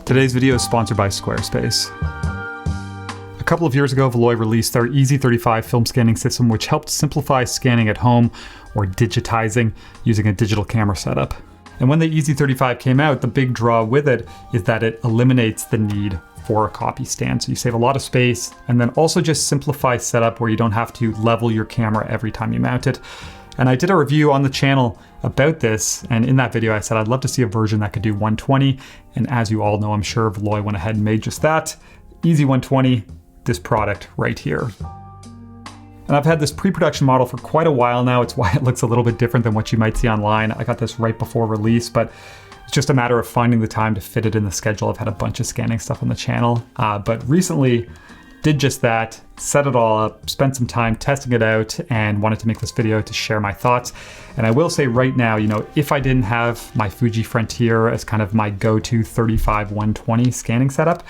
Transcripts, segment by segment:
Today's video is sponsored by Squarespace. A couple of years ago, Valoi released their Easy35 film scanning system, which helped simplify scanning at home or digitising using a digital camera setup. And when the Easy35 came out, the big draw with it is that it eliminates the need for a copy stand. So you save a lot of space, and then also just simplifies setup where you don't have to level your camera every time you mount it. And I did a review on the channel about this, and in that video I said I'd love to see a version that could do 120, and as you all know, I'm sure Valoi went ahead and made just that. Easy 120, this product right here. And I've had this pre-production model for quite a while now. It's why it looks a little bit different than what you might see online. I got this right before release, but it's just a matter of finding the time to fit it in the schedule. I've had a bunch of scanning stuff on the channel, but recently did just that, set it all up, spent some time testing it out, and wanted to make this video to share my thoughts. And I will say right now, if I didn't have my Fuji Frontier as kind of my go-to 35-120 scanning setup,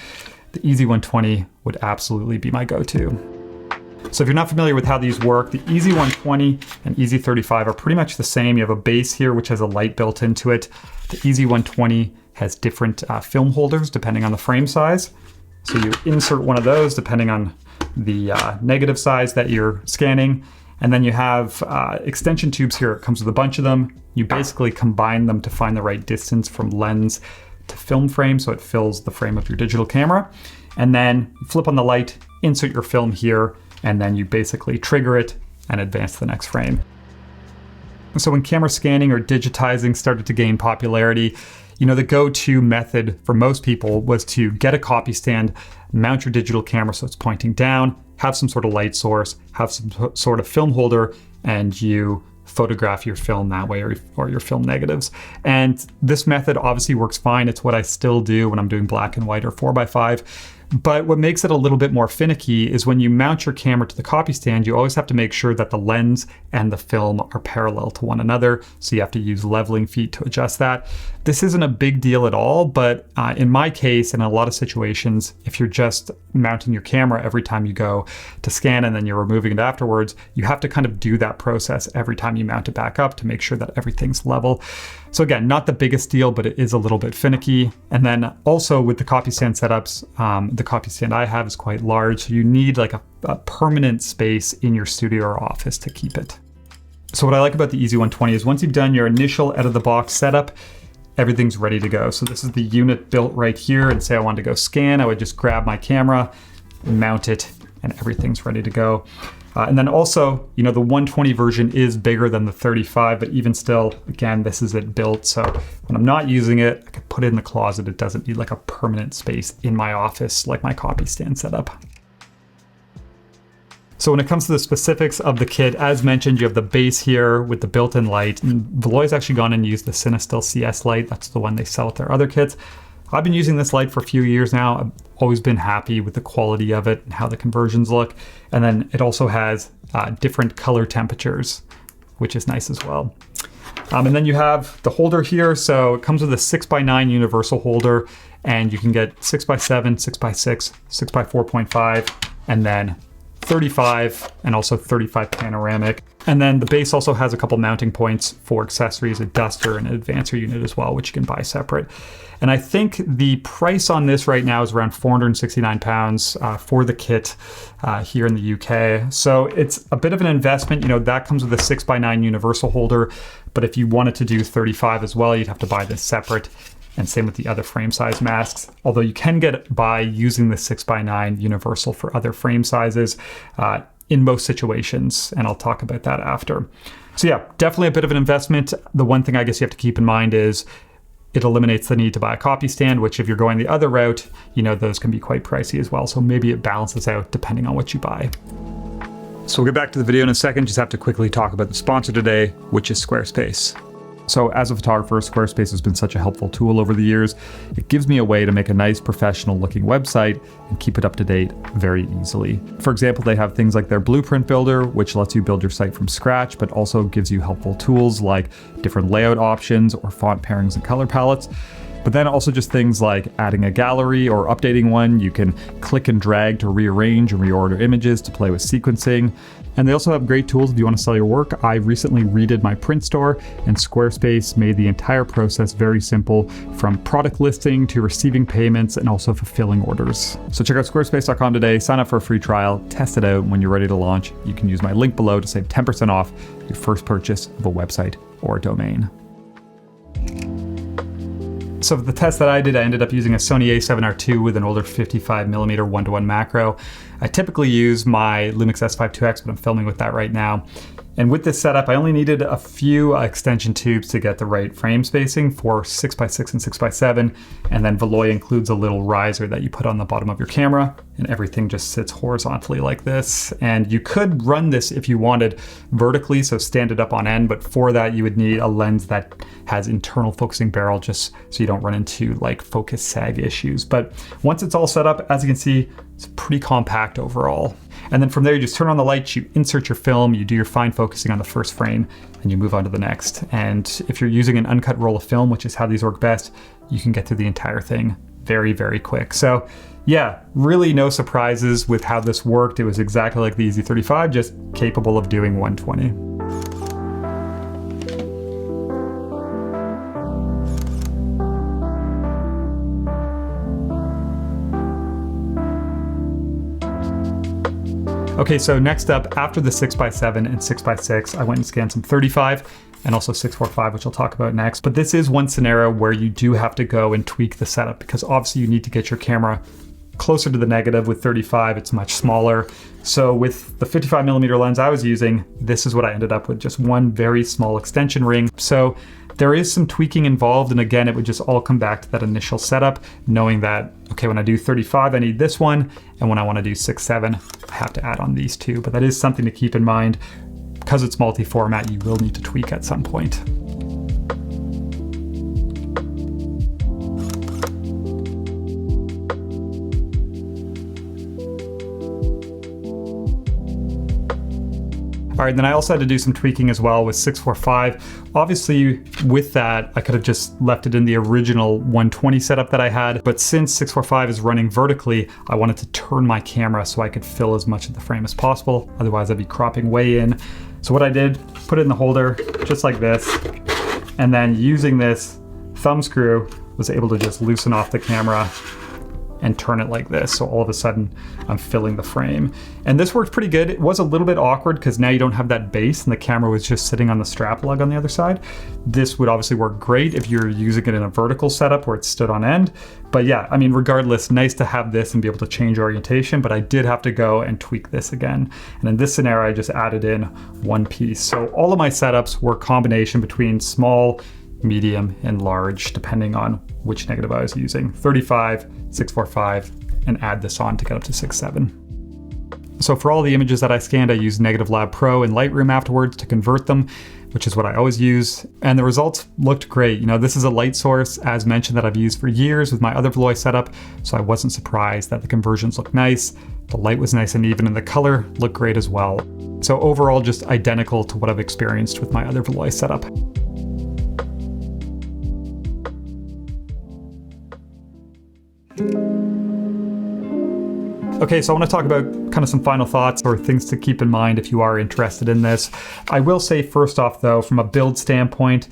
the Easy 120 would absolutely be my go-to. So if you're not familiar with how these work, the Easy 120 and Easy 35 are pretty much the same. You have a base here, which has a light built into it. The Easy 120 has different film holders depending on the frame size. So you insert one of those depending on the negative size that you're scanning. And then you have extension tubes here. It comes with a bunch of them. You basically combine them to find the right distance from lens to film frame, so it fills the frame of your digital camera. And then you flip on the light, insert your film here, and then you basically trigger it and advance to the next frame. So when camera scanning or digitising started to gain popularity, the go-to method for most people was to get a copy stand, mount your digital camera so it's pointing down, have some sort of light source, have some sort of film holder, and you photograph your film that way, or your film negatives. And this method obviously works fine. It's what I still do when I'm doing black and white or 4x5. But what makes it a little bit more finicky is when you mount your camera to the copy stand, you always have to make sure that the lens and the film are parallel to one another. So you have to use leveling feet to adjust that. This isn't a big deal at all, but in my case, in a lot of situations, if you're just mounting your camera every time you go to scan and then you're removing it afterwards, you have to kind of do that process every time you mount it back up to make sure that everything's level. So again, not the biggest deal, but it is a little bit finicky. And then also with the copy stand setups, the copy stand I have is quite large. So you need like a permanent space in your studio or office to keep it. So what I like about the Easy 120 is once you've done your initial out of the box setup, everything's ready to go. So this is the unit built right here, and say I wanted to go scan, I would just grab my camera, mount it, and everything's ready to go. And then also, the 120 version is bigger than the 35, but even still, again, this is it built. So when I'm not using it, I can put it in the closet. It doesn't need like a permanent space in my office like my copy stand setup. So when it comes to the specifics of the kit, as mentioned, you have the base here with the built-in light. And Valoi's actually gone and used the Cinestill CS light. That's the one they sell with their other kits. I've been using this light for a few years now. I've always been happy with the quality of it and how the conversions look. And then it also has different color temperatures, which is nice as well. And then you have the holder here. So it comes with a 6x9 universal holder, and you can get 6x7, 6x6, 6x4.5, and then 35 and also 35 panoramic. And then the base also has a couple mounting points for accessories, a duster and an advancer unit as well, which you can buy separate. And I think the price on this right now is around £469 for the kit here in the UK. So it's a bit of an investment. That comes with a 6x9 universal holder, but if you wanted to do 35 as well, you'd have to buy this separate. And same with the other frame size masks, although you can get it by using the 6x9 universal for other frame sizes in most situations, and I'll talk about that after. So yeah, definitely a bit of an investment. The one thing I guess you have to keep in mind is it eliminates the need to buy a copy stand, which if you're going the other route, those can be quite pricey as well. So maybe it balances out depending on what you buy. So we'll get back to the video in a second. Just have to quickly talk about the sponsor today, which is Squarespace. So as a photographer, Squarespace has been such a helpful tool over the years. It gives me a way to make a nice professional looking website and keep it up to date very easily. For example, they have things like their blueprint builder, which lets you build your site from scratch, but also gives you helpful tools like different layout options or font pairings and color palettes. But then also just things like adding a gallery or updating one. You can click and drag to rearrange and reorder images to play with sequencing. And they also have great tools if you want to sell your work. I recently redid my print store, and Squarespace made the entire process very simple, from product listing to receiving payments and also fulfilling orders. So check out squarespace.com today, sign up for a free trial, test it out. When you're ready to launch, you can use my link below to save 10% off your first purchase of a website or a domain. So for the test that I did, I ended up using a Sony a7R II with an older 55mm 1:1 macro. I typically use my Lumix S5 IIX, but I'm filming with that right now. And with this setup, I only needed a few extension tubes to get the right frame spacing for 6x6 and 6x7. And then Valoi includes a little riser that you put on the bottom of your camera, and everything just sits horizontally like this. And you could run this if you wanted vertically, so stand it up on end, but for that you would need a lens that has internal focusing barrel, just so you don't run into like focus sag issues. But once it's all set up, as you can see, it's pretty compact overall. And then from there, you just turn on the lights, you insert your film, you do your fine focusing on the first frame, and you move on to the next. And if you're using an uncut roll of film, which is how these work best, you can get through the entire thing very, very quick. So yeah, really no surprises with how this worked. It was exactly like the EZ35, just capable of doing 120. Okay, so next up, after the 6x7 and 6x6, I went and scanned some 35 and also 645, which I'll talk about next. But this is one scenario where you do have to go and tweak the setup, because obviously you need to get your camera closer to the negative. With 35, it's much smaller. So with the 55mm lens I was using, this is what I ended up with, just one very small extension ring. So there is some tweaking involved, and again, it would just all come back to that initial setup, knowing that, okay, when I do 35, I need this one, and when I want to do 6.7, I have to add on these two. But that is something to keep in mind. Because it's multi-format, you will need to tweak at some point. All right, then I also had to do some tweaking as well with 645. Obviously, with that, I could have just left it in the original 120 setup that I had, but since 645 is running vertically, I wanted to turn my camera so I could fill as much of the frame as possible. Otherwise, I'd be cropping way in. So what I did, put it in the holder, just like this, and then using this thumb screw, was able to just loosen off the camera and turn it like this. So all of a sudden I'm filling the frame. And this worked pretty good. It was a little bit awkward because now you don't have that base and the camera was just sitting on the strap lug on the other side. This would obviously work great if you're using it in a vertical setup where it stood on end. But yeah, I mean, regardless, nice to have this and be able to change orientation, but I did have to go and tweak this again. And in this scenario, I just added in one piece. So all of my setups were a combination between small, medium, and large, depending on which negative I was using. 35, 645, and add this on to get up to 6.7. So for all the images that I scanned, I used Negative Lab Pro and Lightroom afterwards to convert them, which is what I always use. And the results looked great. You know, this is a light source, as mentioned, that I've used for years with my other Valoi setup, so I wasn't surprised that the conversions looked nice. The light was nice and even, and the color looked great as well. So overall, just identical to what I've experienced with my other Valoi setup. Okay, so I want to talk about kind of some final thoughts or things to keep in mind if you are interested in this. I will say first off though, from a build standpoint,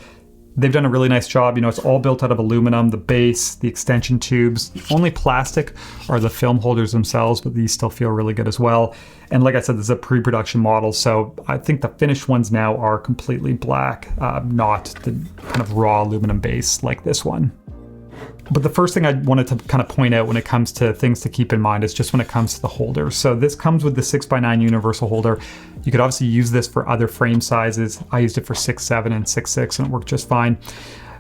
they've done a really nice job. You know, it's all built out of aluminum, the base, the extension tubes. Only plastic are the film holders themselves, but these still feel really good as well. And like I said, this is a pre-production model, so I think the finished ones now are completely black, not the kind of raw aluminum base like this one. But the first thing I wanted to kind of point out when it comes to things to keep in mind is just when it comes to the holder. So this comes with the 6x9 universal holder. You could obviously use this for other frame sizes. I used it for 6.7 and 6.6 and it worked just fine.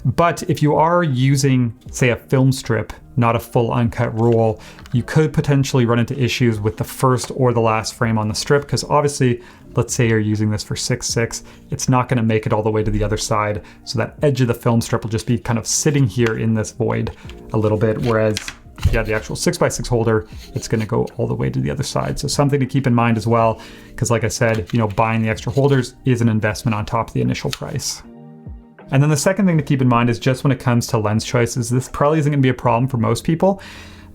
But if you are using, say, a film strip, not a full uncut roll, you could potentially run into issues with the first or the last frame on the strip, because obviously, let's say you're using this for 6.6, it's not going to make it all the way to the other side. So that edge of the film strip will just be kind of sitting here in this void a little bit, whereas yeah, the actual 6x6 holder, it's going to go all the way to the other side. So something to keep in mind as well, because like I said, you know, buying the extra holders is an investment on top of the initial price. And then the second thing to keep in mind is just when it comes to lens choices, this probably isn't going to be a problem for most people.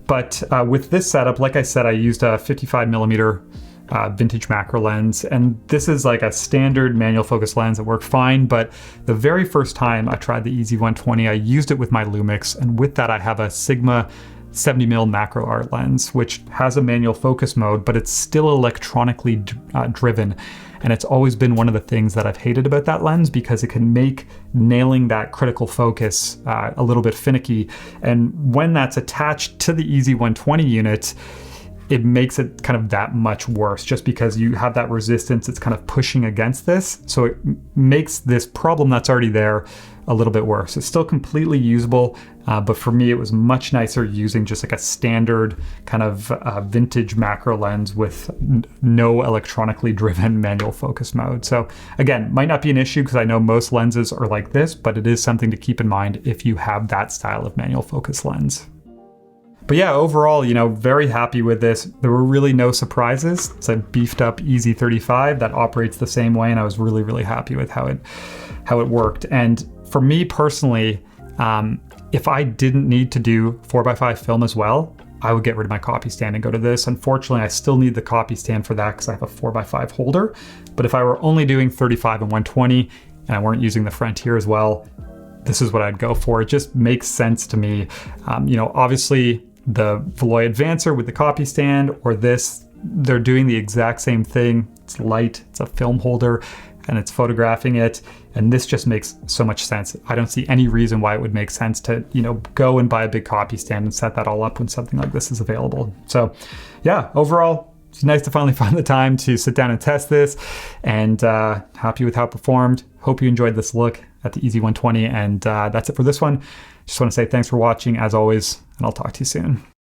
But with this setup, like I said, I used a 55mm vintage macro lens. And this is like a standard manual focus lens that worked fine. But the very first time I tried the EZ120, I used it with my Lumix. And with that, I have a Sigma 70mm macro art lens, which has a manual focus mode, but it's still electronically driven. And it's always been one of the things that I've hated about that lens, because it can make nailing that critical focus a little bit finicky. And when that's attached to the EZ120 unit, it makes it kind of that much worse, just because you have that resistance. It's kind of pushing against this. So it makes this problem that's already there a little bit worse. It's still completely usable, but for me, it was much nicer using just like a standard kind of vintage macro lens with no electronically driven manual focus mode. So again, might not be an issue because I know most lenses are like this, but it is something to keep in mind if you have that style of manual focus lens. But yeah, overall, very happy with this. There were really no surprises. It's a beefed up EZ35 that operates the same way, and I was really, really happy with how it worked. And for me personally, if I didn't need to do 4x5 film as well, I would get rid of my copy stand and go to this. Unfortunately, I still need the copy stand for that because I have a 4x5 holder. But if I were only doing 35 and 120 and I weren't using the Frontier as well, this is what I'd go for. It just makes sense to me. Obviously the Valoi Advancer with the copy stand or this, they're doing the exact same thing. It's light, it's a film holder, and it's photographing it. And this just makes so much sense. I don't see any reason why it would make sense to, go and buy a big copy stand and set that all up when something like this is available. So yeah, overall, it's nice to finally find the time to sit down and test this, and happy with how it performed. Hope you enjoyed this look at the EZ120, and that's it for this one. Just want to say thanks for watching as always, and I'll talk to you soon.